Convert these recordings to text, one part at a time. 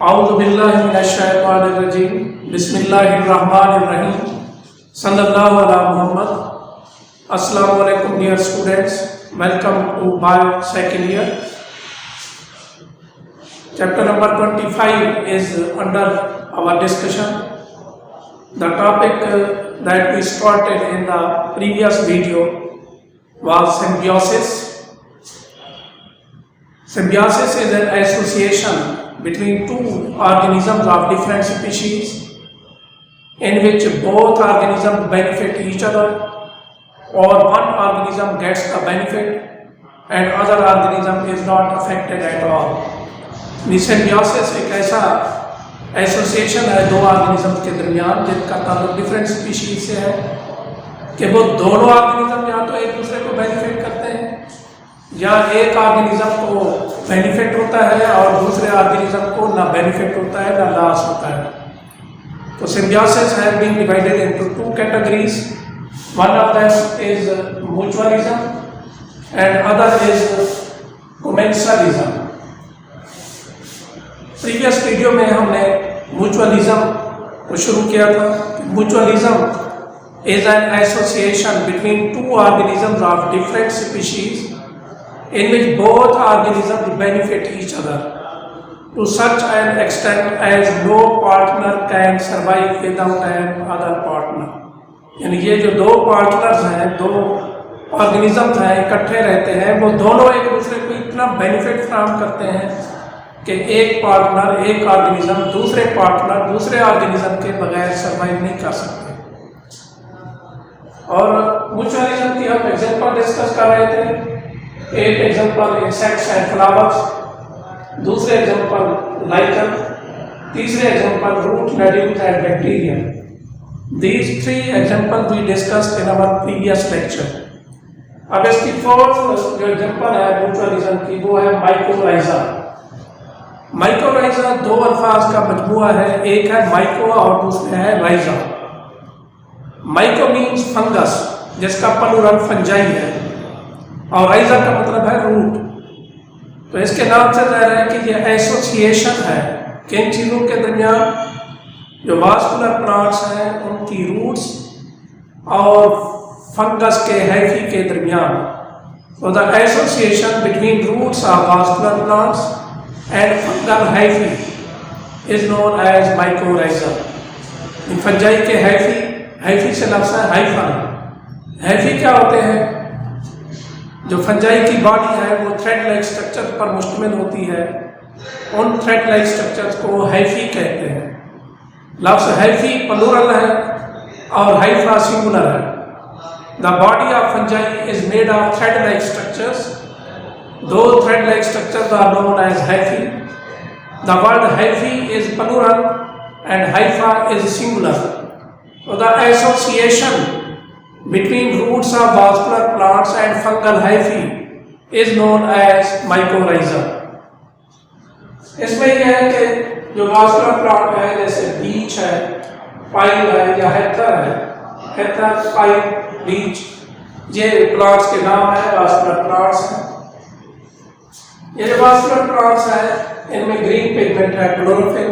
औज़ुबिल्लाहि मिनश्शैतानिर्रजीम बिस्मिल्लाहिर्रहमानिर्रहीम सल्लल्लाहु अला मुहम्मद। अस्सलामु अलैकुम dear students, welcome to bio second year. Chapter number 25 is under our discussion. The topic that we started in the previous video was symbiosis. Symbiosis is an association between two organisms of different species in which both organisms benefit each other, or one organism gets the benefit and other organism is not affected at all. Symbiosis एक ऐसा association है दो organism के दरमियान जिनका ताल्लुक different species से है कि वो दोनों ऑर्गेनिज्म या तो एक दूसरे को बेनिफिट करते हैं या एक ऑर्गेनिज्म को बेनिफिट होता है और दूसरे ऑर्गेनिज्म को ना बेनिफिट होता है ना लॉस होता है। तो symbiosis has been divided into two categories. One of them is mutualism and other is commensalism. Previous video में हमने म्यूचुअलिज्म को शुरू किया था। Mutualism is an association between two organisms of different species in which both organisms benefit each other to such an extent as no partner can survive without an other partner। यानी ये जो दो partners हैं, दो organisms हैं, इकट्ठे रहते हैं, वो दोनों एक दूसरे को इतना बेनिफिट फ्राहम करते हैं कि एक पार्टनर, एक ऑर्गेनिज्म दूसरे पार्टनर, दूसरे ऑर्गेनिज्म के बगैर सर्वाइव नहीं कर सकते। और म्यूचुअलिज्म की हम एग्जांपल डिस्कस कर रहे थे। एक एग्जांपल इंसेक्ट्स एंड फ्लावर्स, दूसरे एग्जांपल लाइकन, तीसरे example root nodules and bacteria. These three examples we discussed in our previous lecture। अब इसकी फोर्थ जो एग्जांपल है म्यूचुअलिज्म की वो है माइकोराइजा। माइकोराइजा दो अल्फाज का मजमूआ है, एक है माइको और दूसरा है राइजा। माइको मीन्स फंगस जिसका प्लूरल फंजाई है और राइजा का मतलब है रूट। तो इसके नाम से जाहिर है कि ये एसोसिएशन है किन चीज़ों के दरमियान, जो वास्कुलर प्लांट्स हैं उनकी रूट्स और फंगस के हैफी के दरमियान। तो the association between roots of vascular plants and fungal hyphae is known as mycorrhiza. Fungi के हैफी से लफ्ज़ है हाइफन। हैफी क्या होते हैं? जो फंजाई की बॉडी है वो थ्रेड लाइक स्ट्रक्चर पर मुश्तमिल होती है, उन थ्रेड लाइक स्ट्रक्चर्स को हाइफी कहते हैं। लफ्ज़ हाइफी प्लूरल है और हाइफा सिंगुलर है। The body of fungi is made of thread like structures. दो thread like structures are known as hyphae. The word hyphae is plural and hypha is singular. तो the association between roots of vascular plants and fungal hyphae is known as mycorrhiza। इसमें यह है कि जो vascular plant है जैसे बीच है, pine है या हेथर है, हेथर, पाइन, बीच, ये प्लांट्स के नाम है, वास्कुलर प्लांट्स हैं। ये जो वास्कुलर प्लांट्स हैं इनमें ग्रीन पिगमेंट है, chlorophyll,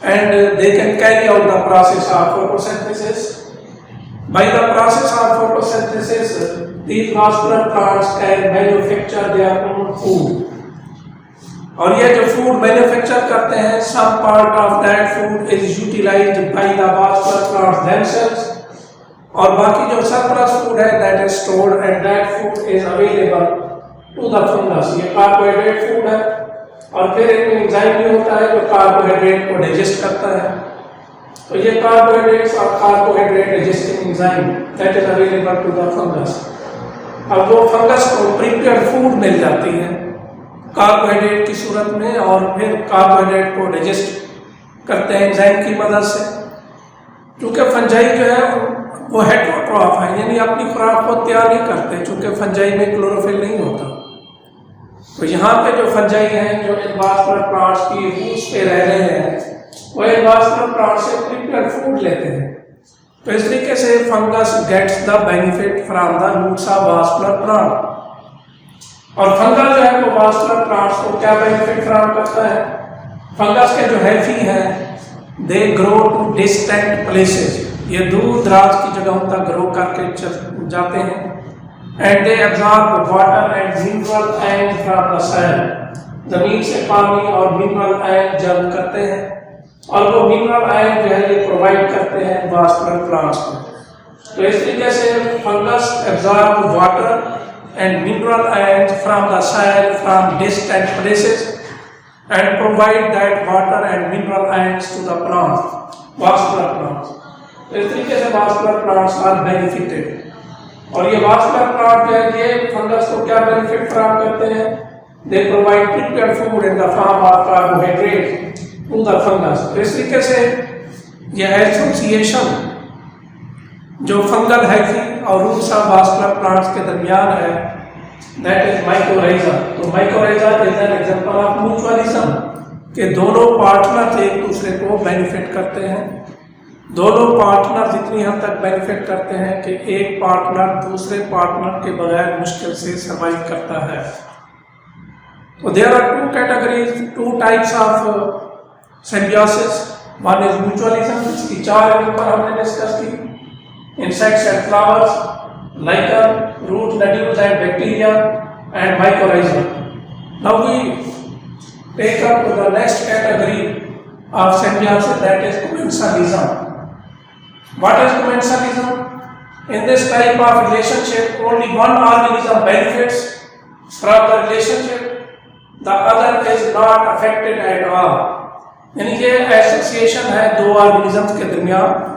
and they can carry out the process of photosynthesis. By the process of photosynthesis, these vascular plants can manufacture their own food। और ये जो food manufacture करते हैं, some part of that food is utilized by the vascular plants themselves, और बाकी जो surplus food है that is stored and that food is available to the fungus। ये कार्बोहाइड्रेट फूड है और फिर एक एंजाइम भी होता है जो कार्बोहाइड्रेट को डाइजेस्ट करता है। तो ये कार्बोहाइड्रेट्स और carbohydrate digesting enzyme that is available to the fungus. अब वो फंगस को प्रिपेयर्ड फूड मिल जाती है कार्बोहाइड्रेट की सूरत में और फिर कार्बोहाइड्रेट को डाइजेस्ट करते हैं एंजाइम की मदद से। क्योंकि फंजाई जो है वो हेटेरोट्रॉफ है, यानी अपनी खुराक को तैयार नहीं करते, चूँकि फंजाई में क्लोरोफिल नहीं होता। तो यहाँ पे जो फंजाई हैं जो इन वास्कुलर प्लांट्स की रूट्स पे रह रहे हैं वो इन वास्कुलर प्लांट से प्रिपेयर्ड फूड लेते हैं। तो इस तरीके से fungus gets the benefit from the roots of vascular plant. और फंगल जो है वो वास्कुलर प्लांट्स को क्या बेनिफिट फ्राहम करता है? फंगस के जो हैफी हैं they grow to distant places, ये दूर दराज की जगहों तक ग्रो करके जाते हैं। And they absorb water and mineral and from the soil, जमीन से पानी और मिनरल आयन जल्ब करते हैं और वो मिनरल आयन जो है ये प्रोवाइड करते हैं वास्कुलर प्लांट्स को। तो इस तरीके से fungus absorb water and mineral ions from the soil from distant places and provide that water and mineral ions to the plants, vascular plants. इस तरीके से vascular plants are benefited. और ये vascular plant जो है ये फंगस को क्या बेनिफिट फराहम करते हैं? They provide prepared food in the form of carbohydrates to the fungus. तो इस तरीके से ये एसोसिएशन जो फंगल हैफी और रूट्स ऑफ वास्कुलर प्लांट्स के दरमियान है, दैट इज माइकोराइजा। तो mycorrhiza is an example of mutualism के दोनों पार्टनर एक दूसरे को बेनिफिट करते हैं। दोनों पार्टनर इतनी हद तक बेनिफिट करते हैं कि एक पार्टनर दूसरे पार्टनर के बगैर मुश्किल से सर्वाइव करता है। तो there are two categories, two types of symbiosis. One is mutualism, इसकी 4 ऊपर हमने डिस्कस की। Insects and flowers, lichen, root nodules and bacteria, and mycorrhiza. Now we take up to the next category of symbiosis, that is commensalism. What is commensalism? In this type of relationship, only one organism benefits from the relationship, the other is not affected at all. यानी ये association है दो organisms के दरमियान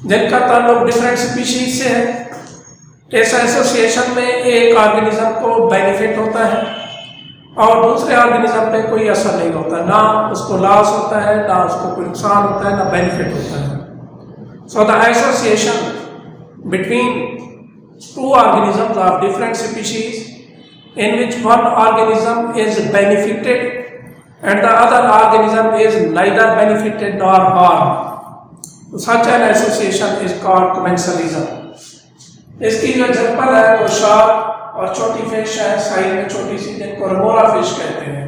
जिनका ताल्लुक different species से है। इस एसोसिएशन में एक ऑर्गेनिज्म को बेनिफिट होता है और दूसरे ऑर्गेनिज्म पे कोई असर नहीं होता, ना उसको लॉस होता है, ना उसको कोई नुकसान होता है, ना बेनिफिट होता है। So the association between two organisms of different species in which one organism is benefited and the other organism is neither benefited nor harm, such an association is called commensalism. इसकी जो example है वो shark और छोटी fish है, size में छोटी सी, जिनको रमोरा फिश कहते हैं।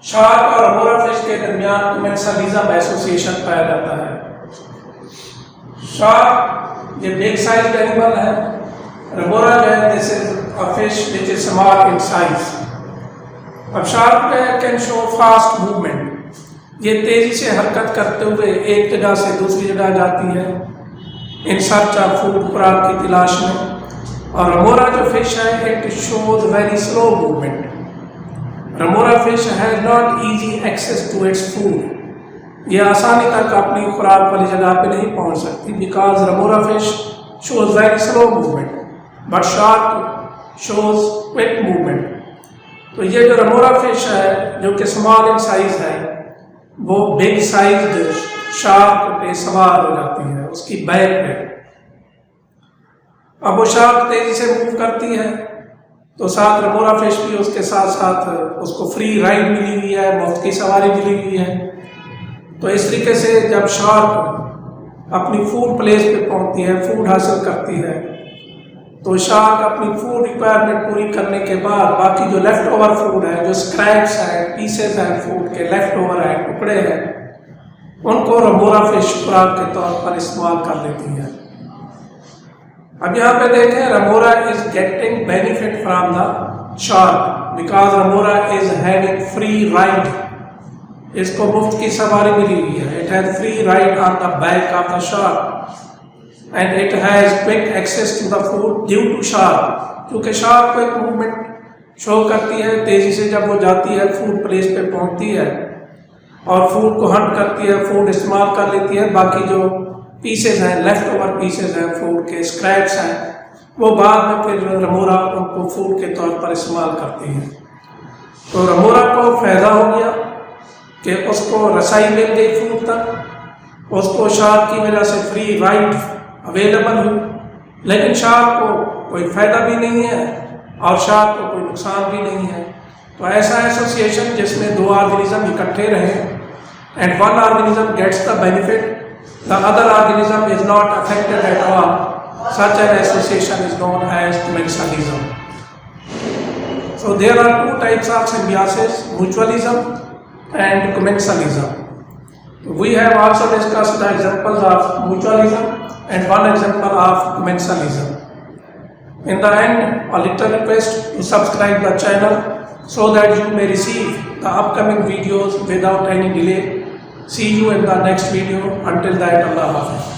शार्क और रमोरा फिश के दरमियान commensalism एसोसिएशन पाया जाता है। शार्क ये बिग साइज एनिमल है, रमोरा जो है this is a fish which is small in size. अब shark can show fast movement, ये तेजी से हरकत करते हुए एक जगह से दूसरी जगह जाती है इन सर्च ऑफ फूड, खुराक की तलाश में। और रमोरा जो फिश है it shows very slow movement. Remora fish has not easy access to its food, ये आसानी तक अपनी खुराक वाली जगह पे नहीं पहुंच सकती because remora fish shows very slow movement but shark shows quick movement. तो ये जो रमोरा फिश है जो कि स्मॉल इन साइज है वो बिग साइज्ड शार्क पे सवार हो जाती है उसकी बैक पे। अब वो शार्क तेजी से मूव करती है तो साथ रमोरा फिश भी उसके साथ साथ उसको फ्री राइड मिली हुई है, मुफ्त की सवारी मिली हुई है। तो इस तरीके से जब शार्क अपनी फूड प्लेस पे पहुंचती है, फूड हासिल करती है, तो शार्क अपनी फूड रिक्वायरमेंट पूरी करने के बाद बाकी जो लेफ्ट ओवर फूड है, जो स्क्रैप्स हैं, पीसेस हैं फूड के, लेफ्ट ओवर हैं, टुकड़े हैं, उनको रमोरा फिश खुराक के तौर पर इस्तेमाल कर लेती है। अब यहाँ पे देखें remora is getting benefit from the shark because remora is having free ride, इसको मुफ्त की सवारी मिली हुई है। It has free ride on the back of the shark and it has quick access to the food due to shark, क्योंकि shark को एक मूवमेंट शो करती है, तेजी से जब वो जाती है फूड प्लेस पे पहुंचती है और फूड को हंट करती है, फूड इस्तेमाल कर लेती है। बाकी जो पीसेस हैं, लेफ्ट ओवर पीसेस हैं फूड के, स्क्रैप्स हैं, वो बाद में फिर रमोरा उनको फूड के तौर पर इस्तेमाल करती है। तो रमोरा को फ़ायदा हो गया कि उसको रसाई मिल गई फूड तक, उसको शार्क की वजह से फ्री राइड अवेलेबल हो, लेकिन शार्क को कोई फ़ायदा भी नहीं है और शार्क को कोई नुकसान भी नहीं है। तो ऐसा एसोसिएशन जिसमें दो ऑर्गेनिज्म इकट्ठे रहें and one organism gets the benefit, the other organism is not affected at all, such an association is known as commensalism. So there are two types of symbiosis, mutualism and commensalism. We have also discussed the examples of mutualism and one example of commensalism. In the end, a little request to subscribe the channel so that you may receive the upcoming videos without any delay. See you in the next video. Until that, Allah Hafiz.